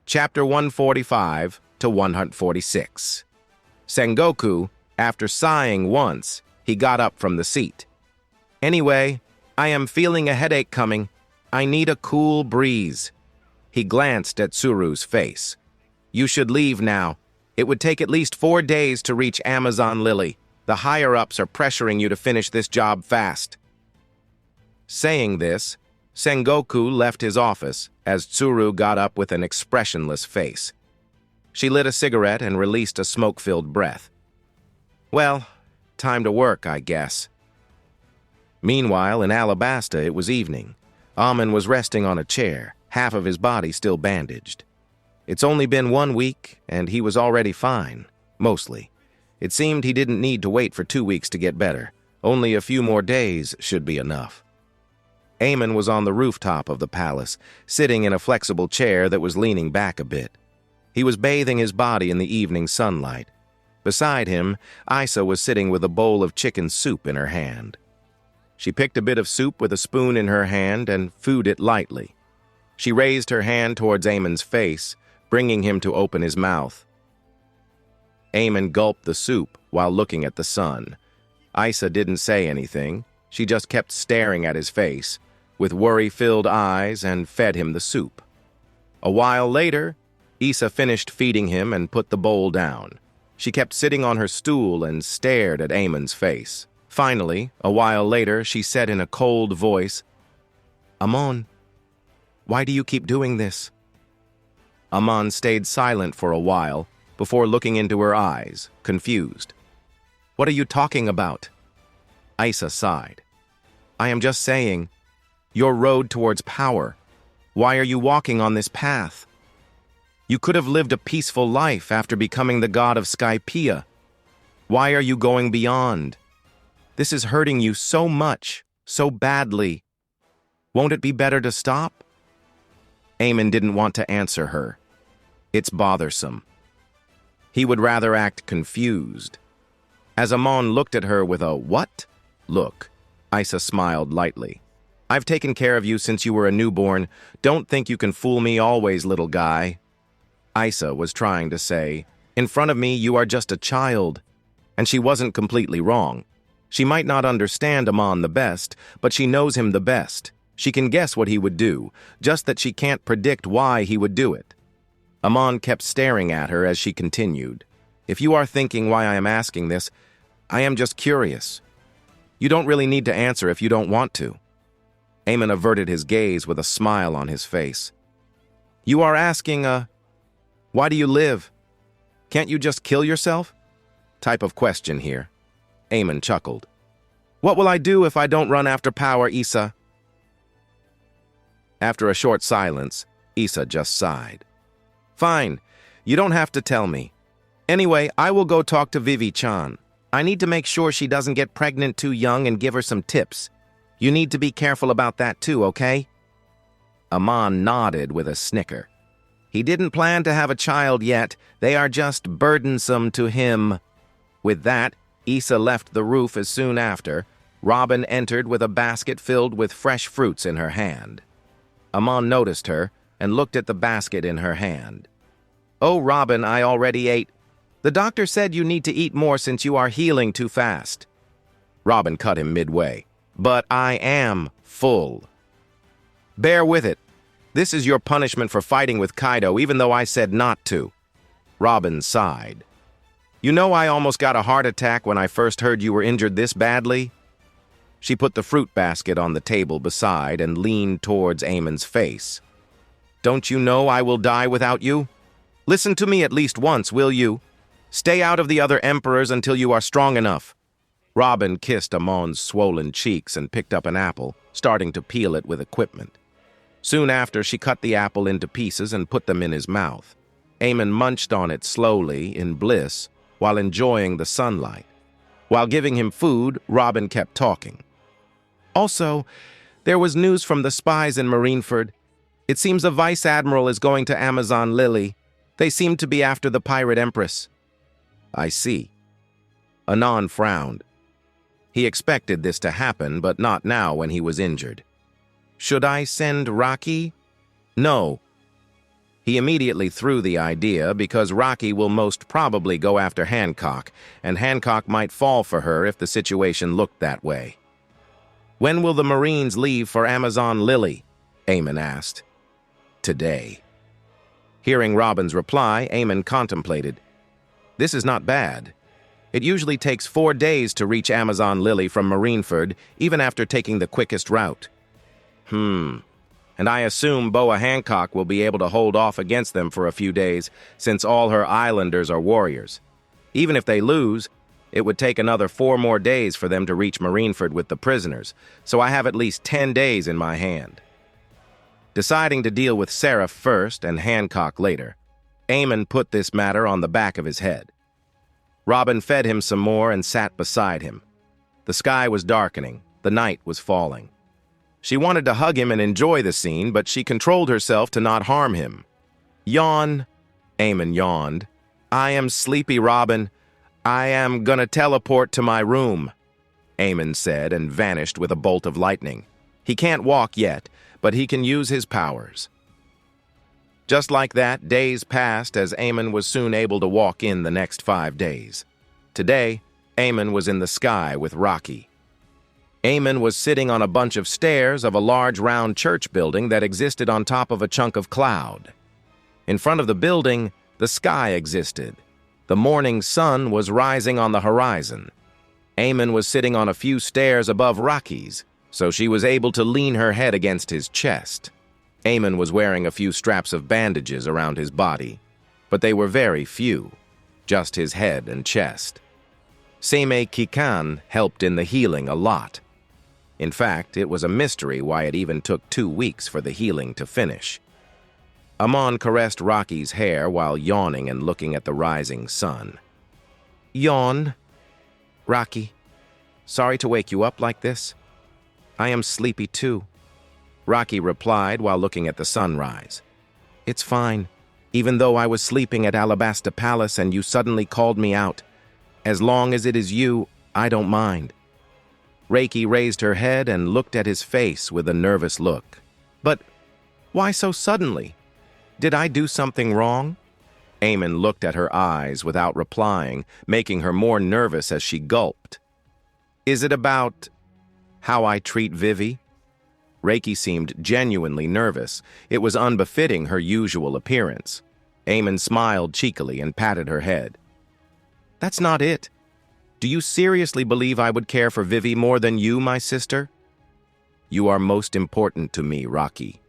Chapter 145 to 146. Sengoku, after sighing once, he got up from the seat. Anyway, I am feeling a headache coming. I need a cool breeze. He glanced at Tsuru's face. You should leave now. It would take at least 4 days to reach Amazon Lily. The higher-ups are pressuring you to finish this job fast. Saying this, Sengoku left his office as Tsuru got up with an expressionless face. She lit a cigarette and released a smoke-filled breath. Well, time to work, I guess. Meanwhile, in Alabasta, it was evening. Amon was resting on a chair, half of his body still bandaged. It's only been 1 week, and he was already fine, mostly. It seemed he didn't need to wait for 2 weeks to get better. Only a few more days should be enough. Amon was on the rooftop of the palace, sitting in a flexible chair that was leaning back a bit. He was bathing his body in the evening sunlight. Beside him, Isa was sitting with a bowl of chicken soup in her hand. She picked a bit of soup with a spoon in her hand and food it lightly. She raised her hand towards Amon's face, bringing him to open his mouth. Amon gulped the soup while looking at the sun. Isa didn't say anything. She just kept staring at his face, with worry-filled eyes, and fed him the soup. A while later, Isa finished feeding him and put the bowl down. She kept sitting on her stool and stared at Amon's face. Finally, a while later, she said in a cold voice, Amon, why do you keep doing this? Amon stayed silent for a while before looking into her eyes, confused. What are you talking about? Isa sighed. I am just saying, your road towards power. Why are you walking on this path? You could have lived a peaceful life after becoming the god of Skypea. Why are you going beyond? This is hurting you so much, so badly. Won't it be better to stop? Amon didn't want to answer her. It's bothersome. He would rather act confused. As Amon looked at her with a what look, Isa smiled lightly. I've taken care of you since you were a newborn. Don't think you can fool me always, little guy. Isa was trying to say, in front of me, you are just a child. And she wasn't completely wrong. She might not understand Amon the best, but she knows him the best. She can guess what he would do, just that she can't predict why he would do it. Amon kept staring at her as she continued. If you are thinking why I am asking this, I am just curious. You don't really need to answer if you don't want to. Amon averted his gaze with a smile on his face. You are asking, why do you live? Can't you just kill yourself? Type of question here. Amon chuckled. What will I do if I don't run after power, Isa? After a short silence, Isa just sighed. Fine, you don't have to tell me. Anyway, I will go talk to Vivi-chan. I need to make sure she doesn't get pregnant too young and give her some tips. You need to be careful about that too, okay? Amon nodded with a snicker. He didn't plan to have a child yet. They are just burdensome to him. With that, Isa left the roof as soon after. Robin entered with a basket filled with fresh fruits in her hand. Amon noticed her and looked at the basket in her hand. Oh, Robin, I already ate. The doctor said you need to eat more since you are healing too fast. Robin cut him midway. But I am full. Bear with it. This is your punishment for fighting with Kaido, even though I said not to. Robin sighed. You know I almost got a heart attack when I first heard you were injured this badly? She put the fruit basket on the table beside and leaned towards Amon's face. Don't you know I will die without you? Listen to me at least once, will you? Stay out of the other emperors until you are strong enough. Robin kissed Amon's swollen cheeks and picked up an apple, starting to peel it with equipment. Soon after, she cut the apple into pieces and put them in his mouth. Amon munched on it slowly, in bliss, while enjoying the sunlight. While giving him food, Robin kept talking. Also, there was news from the spies in Marineford. It seems a vice admiral is going to Amazon Lily. They seem to be after the pirate empress. I see. Anon frowned. He expected this to happen, but not now when he was injured. Should I send Rocky? No. He immediately threw the idea because Rocky will most probably go after Hancock, and Hancock might fall for her if the situation looked that way. "When will the Marines leave for Amazon Lily?" Amon asked. "Today." Hearing Robin's reply, Amon contemplated. This is not bad. It usually takes 4 days to reach Amazon Lily from Marineford, even after taking the quickest route. And I assume Boa Hancock will be able to hold off against them for a few days, since all her islanders are warriors. Even if they lose, it would take another 4 more days for them to reach Marineford with the prisoners, so I have at least 10 days in my hand. Deciding to deal with Seraph first and Hancock later, Amon put this matter on the back of his head. Robin fed him some more and sat beside him. The sky was darkening, the night was falling. She wanted to hug him and enjoy the scene, but she controlled herself to not harm him. "Yawn," Amon yawned. "I am sleepy, Robin. I am gonna teleport to my room," Amon said and vanished with a bolt of lightning. He can't walk yet, but he can use his powers. Just like that, days passed as Amon was soon able to walk in the next 5 days. Today, Amon was in the sky with Rocky. Amon was sitting on a bunch of stairs of a large round church building that existed on top of a chunk of cloud. In front of the building, the sky existed. The morning sun was rising on the horizon. Amon was sitting on a few stairs above Rocky's, so she was able to lean her head against his chest. Amon was wearing a few straps of bandages around his body, but they were very few, just his head and chest. Seme Kikan helped in the healing a lot. In fact, it was a mystery why it even took 2 weeks for the healing to finish. Amon caressed Rocky's hair while yawning and looking at the rising sun. "Yawn, Rocky. Sorry to wake you up like this. I am sleepy too," Rocky replied while looking at the sunrise. "It's fine, even though I was sleeping at Alabasta Palace and you suddenly called me out. As long as it is you, I don't mind." Reiki raised her head and looked at his face with a nervous look. "But why so suddenly? Did I do something wrong?" Amon looked at her eyes without replying, making her more nervous as she gulped. "Is it about how I treat Vivi?" Reiki seemed genuinely nervous. It was unbefitting her usual appearance. Amon smiled cheekily and patted her head. "That's not it. Do you seriously believe I would care for Vivi more than you, my sister?" "You are most important to me, Rocky.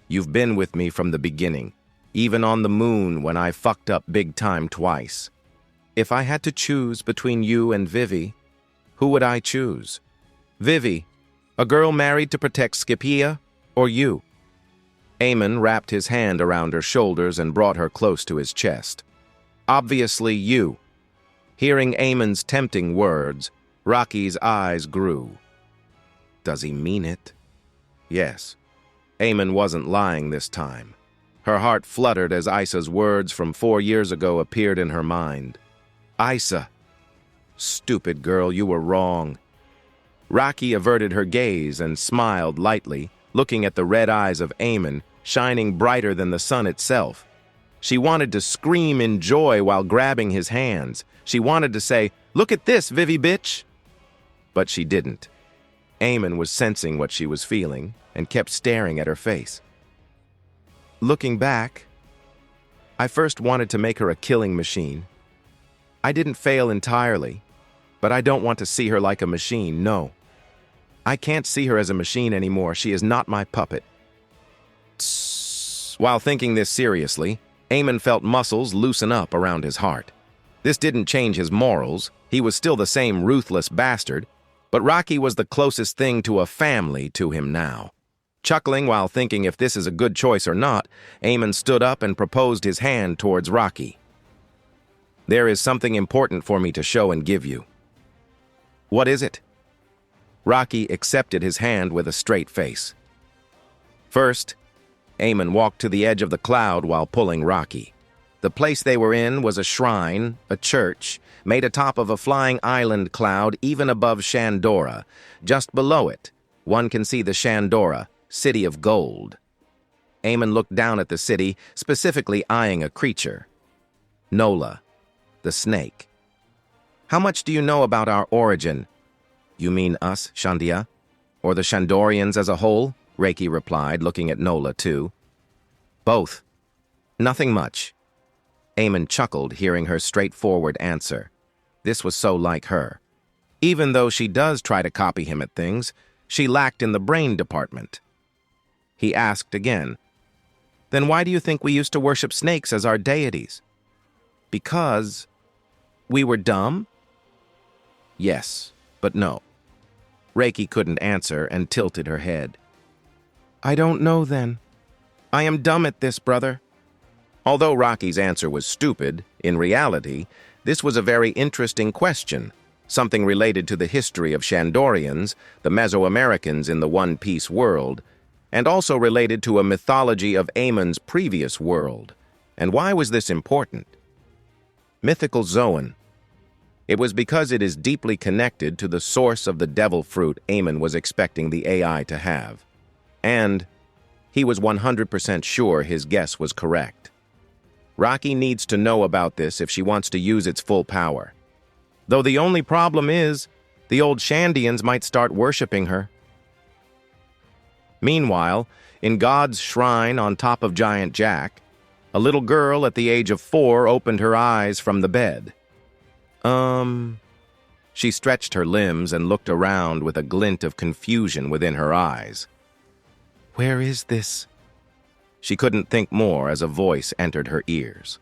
You've been with me from the beginning, even on the moon when I fucked up big time twice. If I had to choose between you and Vivi, who would I choose? Vivi, a girl married to protect Skypiean, or you?" Amon wrapped his hand around her shoulders and brought her close to his chest. "Obviously you." Hearing Amon's tempting words, Rocky's eyes grew. Does he mean it? Yes. Amon wasn't lying this time. Her heart fluttered as Isa's words from 4 years ago appeared in her mind. "Isa. Stupid girl, you were wrong." Rocky averted her gaze and smiled lightly, looking at the red eyes of Amon, shining brighter than the sun itself. She wanted to scream in joy while grabbing his hands. She wanted to say, "Look at this, Vivi bitch!" But she didn't. Amon was sensing what she was feeling and kept staring at her face. Looking back, I first wanted to make her a killing machine. I didn't fail entirely, but I don't want to see her like a machine, no. I can't see her as a machine anymore. She is not my puppet. Tss. While thinking this seriously, Amon felt muscles loosen up around his heart. This didn't change his morals. He was still the same ruthless bastard, but Rocky was the closest thing to a family to him now. Chuckling while thinking if this is a good choice or not, Amon stood up and proposed his hand towards Rocky. "There is something important for me to show and give you." "What is it?" Rocky accepted his hand with a straight face. First, Amon walked to the edge of the cloud while pulling Rocky. The place they were in was a shrine, a church, made atop of a flying island cloud even above Shandora. Just below it, one can see the Shandora, City of Gold. Amon looked down at the city, specifically eyeing a creature. Nola, the snake. How much do you know about our origin? You mean us, Shandia? Or the Shandorians as a whole? Reiki replied, looking at Nola too. Both. Nothing much. Amon chuckled, hearing her straightforward answer. This was so like her. Even though she does try to copy him at things, she lacked in the brain department. He asked again, Then why do you think we used to worship snakes as our deities? Because we were dumb? Yes, but no. Reiki couldn't answer and tilted her head. I don't know then. I am dumb at this, brother. Although Rocky's answer was stupid, in reality, this was a very interesting question, something related to the history of Shandorians, the Mesoamericans in the One Piece world, and also related to a mythology of Amon's previous world. And why was this important? Mythical Zoan. It was because it is deeply connected to the source of the devil fruit Amon was expecting the AI to have. And he was 100% sure his guess was correct. Rocky needs to know about this if she wants to use its full power. Though the only problem is, the old Shandians might start worshipping her. Meanwhile, in God's shrine on top of Giant Jack, a little girl at the age of 4 opened her eyes from the bed. She stretched her limbs and looked around with a glint of confusion within her eyes. Where is this? She couldn't think more as a voice entered her ears.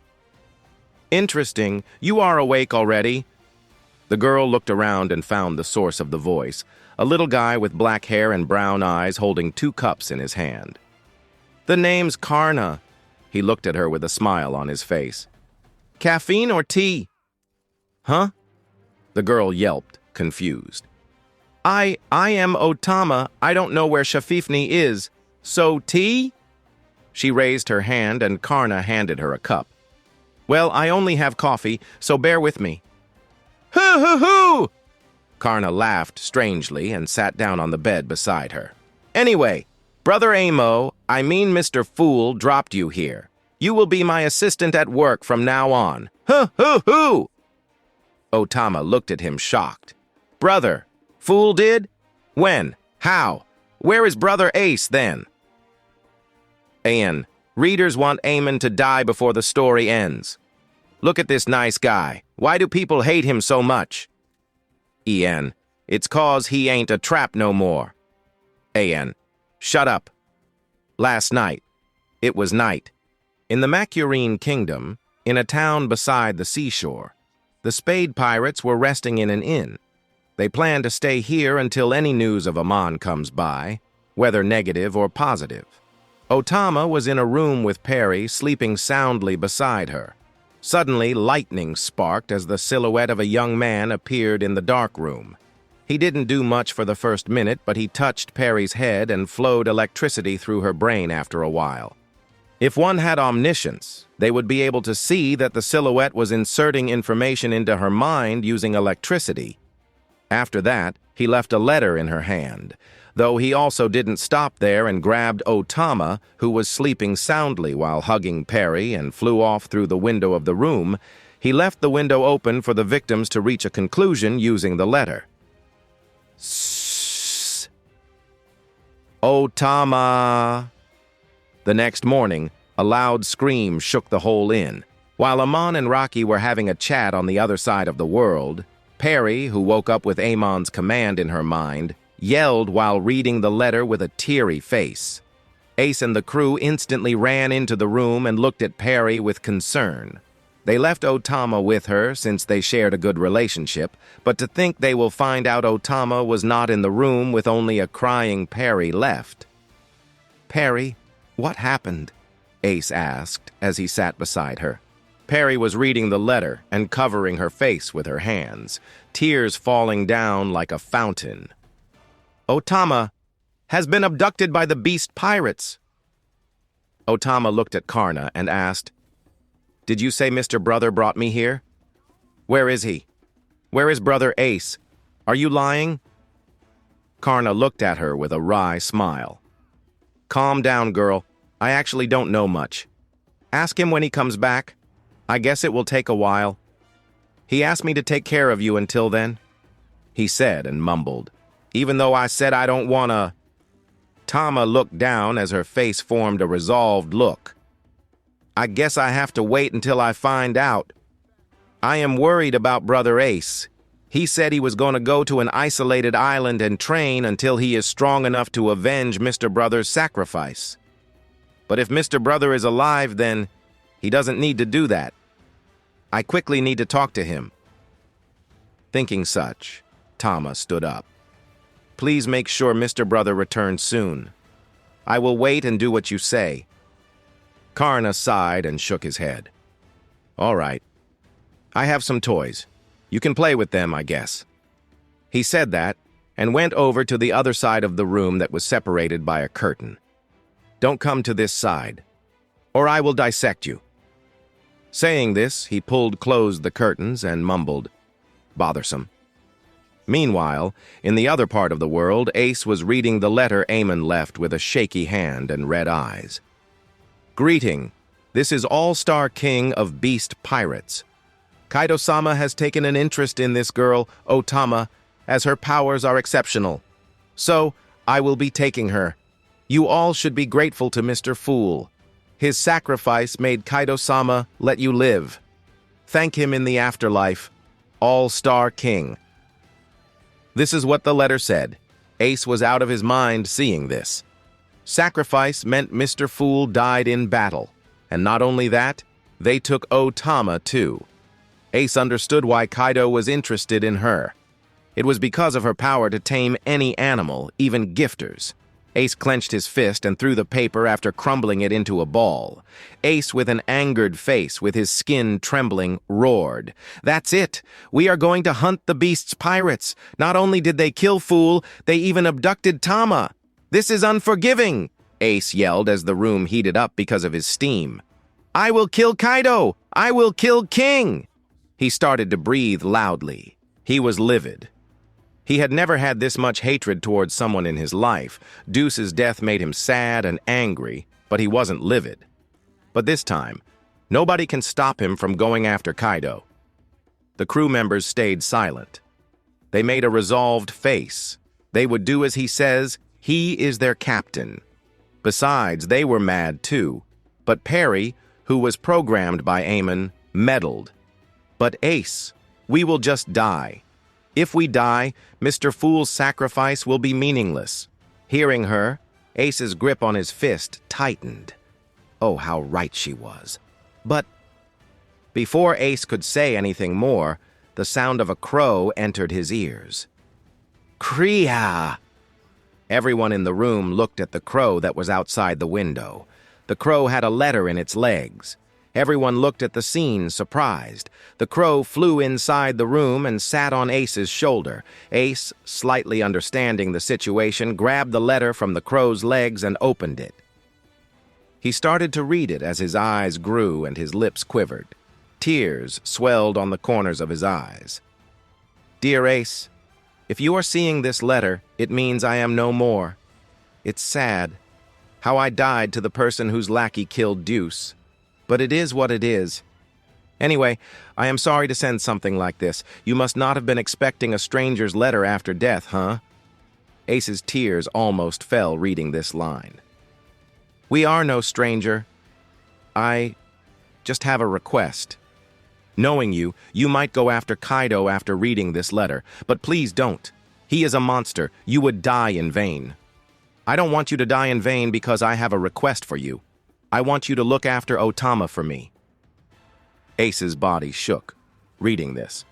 Interesting, you are awake already. The girl looked around and found the source of the voice, a little guy with black hair and brown eyes holding 2 cups in his hand. The name's Karna. He looked at her with a smile on his face. Caffeine or tea? Huh? The girl yelped, confused. I am Otama. I don't know where Shafifni is. So tea? She raised her hand and Karna handed her a cup. Well, I only have coffee, so bear with me. Hoo-hoo-hoo! Karna laughed strangely and sat down on the bed beside her. Anyway, Brother Amo, I mean Mr. Fool, dropped you here. You will be my assistant at work from now on. Hoo-hoo-hoo! Otama looked at him shocked. Brother, Fool did? When? How? Where is Brother Ace then? Ian, readers want Amon to die before the story ends. Look at this nice guy. Why do people hate him so much? Ian, it's 'cause he ain't a trap no more. Ian, shut up. Last night. It was night. In the Macurine Kingdom, in a town beside the seashore, the Spade Pirates were resting in an inn. They planned to stay here until any news of Amon comes by, whether negative or positive. Otama was in a room with Perry, sleeping soundly beside her. Suddenly, lightning sparked as the silhouette of a young man appeared in the dark room. He didn't do much for the first minute, but he touched Perry's head and flowed electricity through her brain after a while. If one had omniscience, they would be able to see that the silhouette was inserting information into her mind using electricity. After that, he left a letter in her hand, though he also didn't stop there and grabbed Otama, who was sleeping soundly while hugging Perry, and flew off through the window of the room. He left the window open for the victims to reach a conclusion using the letter. Sssss. Otama. The next morning, a loud scream shook the whole inn. While Amon and Rocky were having a chat on the other side of the world, Perry, who woke up with Amon's command in her mind, yelled while reading the letter with a teary face. Ace and the crew instantly ran into the room and looked at Perry with concern. They left Otama with her since they shared a good relationship, but to think they will find out Otama was not in the room with only a crying Perry left. Perry, what happened? Ace asked as he sat beside her. Perry was reading the letter and covering her face with her hands, tears falling down like a fountain. Otama has been abducted by the beast pirates. Otama looked at Karna and asked, Did you say Mr. Brother brought me here? Where is he? Where is Brother Ace? Are you lying? Karna looked at her with a wry smile. Calm down, girl. I actually don't know much. Ask him when he comes back. I guess it will take a while. He asked me to take care of you until then, he said and mumbled. Even though I said I don't wanna. Tama looked down as her face formed a resolved look. I guess I have to wait until I find out. I am worried about Brother Ace. He said he was going to go to an isolated island and train until he is strong enough to avenge Mr. Brother's sacrifice. But if Mr. Brother is alive, then he doesn't need to do that. I quickly need to talk to him. Thinking such, Tama stood up. Please make sure Mr. Brother returns soon. I will wait and do what you say. Karna sighed and shook his head. All right. I have some toys. You can play with them, I guess. He said that and went over to the other side of the room that was separated by a curtain. Don't come to this side, or I will dissect you. Saying this, he pulled closed the curtains and mumbled, bothersome. Meanwhile, in the other part of the world, Ace was reading the letter Amon left with a shaky hand and red eyes. Greeting. This is All-Star King of Beast Pirates. Kaido-sama has taken an interest in this girl, Otama, as her powers are exceptional. So, I will be taking her. You all should be grateful to Mr. Fool. His sacrifice made Kaido-sama let you live. Thank him in the afterlife. All-Star King. This is what the letter said. Ace was out of his mind seeing this. Sacrifice meant Mr. Fool died in battle. And not only that, they took Otama too. Ace understood why Kaido was interested in her. It was because of her power to tame any animal, even gifters. Ace clenched his fist and threw the paper after crumbling it into a ball. Ace, with an angered face, with his skin trembling, roared. That's it! We are going to hunt the beast's pirates! Not only did they kill Fool, they even abducted Tama! This is unforgiving! Ace yelled as the room heated up because of his steam. I will kill Kaido! I will kill King! He started to breathe loudly. He was livid. He had never had this much hatred towards someone in his life. Deuce's death made him sad and angry, but he wasn't livid. But this time, nobody can stop him from going after Kaido. The crew members stayed silent. They made a resolved face. They would do as he says. He is their captain. Besides, they were mad too. But Perry, who was programmed by Amon, meddled. But Ace, we will just die. If we die, Mr. Fool's sacrifice will be meaningless. Hearing her, Ace's grip on his fist tightened. Oh, how right she was. But before Ace could say anything more, the sound of a crow entered his ears. Kriya! Everyone in the room looked at the crow that was outside the window. The crow had a letter in its legs. Everyone looked at the scene, surprised. The crow flew inside the room and sat on Ace's shoulder. Ace, slightly understanding the situation, grabbed the letter from the crow's legs and opened it. He started to read it as his eyes grew and his lips quivered. Tears swelled on the corners of his eyes. Dear Ace, if you are seeing this letter, it means I am no more. It's sad, how I died to the person whose lackey killed Deuce. But it is what it is. Anyway, I am sorry to send something like this. You must not have been expecting a stranger's letter after death, huh? Ace's tears almost fell reading this line. We are no stranger. I just have a request. Knowing you, you might go after Kaido after reading this letter, but please don't. He is a monster. You would die in vain. I don't want you to die in vain because I have a request for you. I want you to look after Otama for me. Ace's body shook, reading this.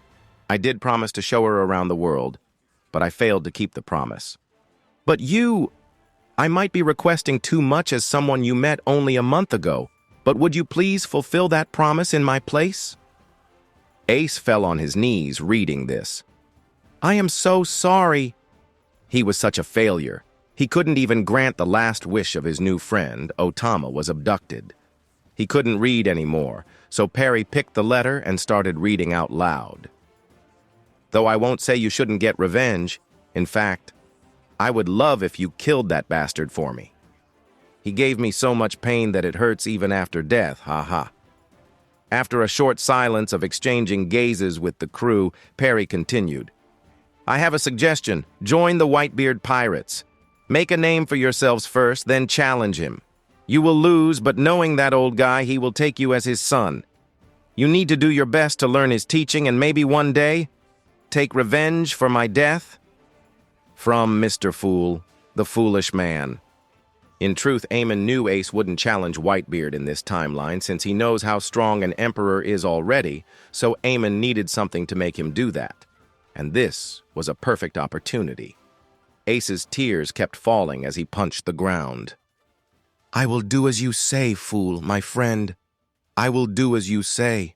I did promise to show her around the world, but I failed to keep the promise. But you... I might be requesting too much as someone you met only a month ago, but would you please fulfill that promise in my place? Ace fell on his knees reading this. I am so sorry. He was such a failure. He couldn't even grant the last wish of his new friend. Otama was abducted. He couldn't read anymore, so Perry picked the letter and started reading out loud. Though I won't say you shouldn't get revenge. In fact, I would love if you killed that bastard for me. He gave me so much pain that it hurts even after death, ha ha. After a short silence of exchanging gazes with the crew, Perry continued. I have a suggestion. Join the Whitebeard pirates. Make a name for yourselves first, then challenge him. You will lose, but knowing that old guy, he will take you as his son. You need to do your best to learn his teaching and maybe one day take revenge for my death. From Mr. Fool, the foolish man. In truth, Amon knew Ace wouldn't challenge Whitebeard in this timeline since he knows how strong an emperor is already, so Amon needed something to make him do that. And this was a perfect opportunity. Ace's tears kept falling as he punched the ground. I will do as you say, fool, my friend. I will do as you say.